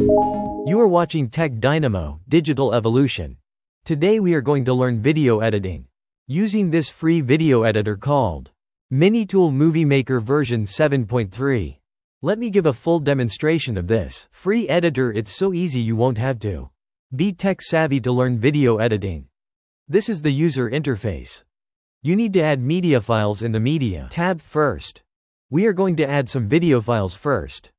You are watching Tech Dynamo, Digital Evolution. Today we are going to learn video editing using this free video editor called MiniTool MovieMaker version 7.3. Let me give a full demonstration of this free editor. It's so easy you won't have to be tech savvy to learn video editing. This is the user interface. You need to add media files in the Media tab first. We are going to add some video files first.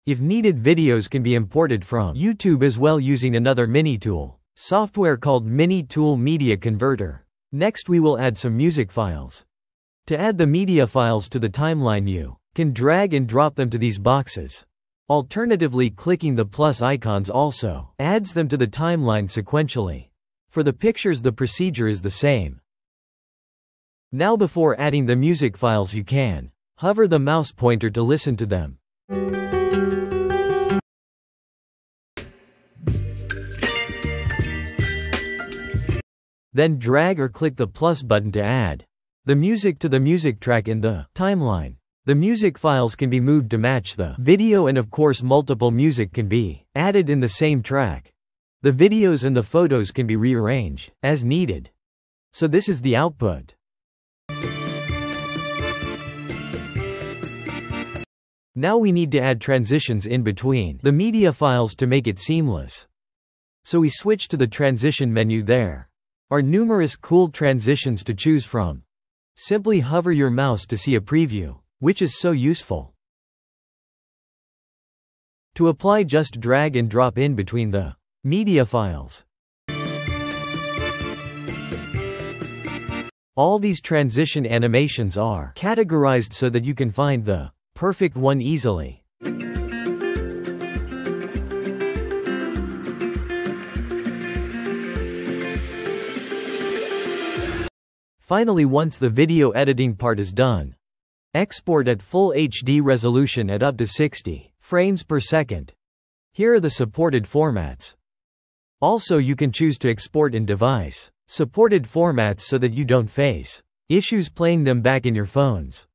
If needed, videos can be imported from YouTube as well using another MiniTool software called MiniTool Media Converter. Next we will add some music files. To add the media files to the timeline, you can drag and drop them to these boxes. Alternatively, clicking the plus icons also adds them to the timeline sequentially. For the pictures, the procedure is the same. Now before adding the music files, you can hover the mouse pointer to listen to them. Then drag or click the plus button to add the music to the music track in the timeline. The music files can be moved to match the video, and of course multiple music can be added in the same track. The videos and the photos can be rearranged as needed. So this is the output. Now we need to add transitions in between the media files to make it seamless. So we switch to the transition menu. There are numerous cool transitions to choose from. Simply hover your mouse to see a preview, which is so useful. To apply, just drag and drop in between the media files. All these transition animations are categorized so that you can find the perfect one easily. Finally, once the video editing part is done, export at full HD resolution at up to 60 frames per second. Here are the supported formats. Also, you can choose to export in device supported formats so that you don't face issues playing them back in your phones.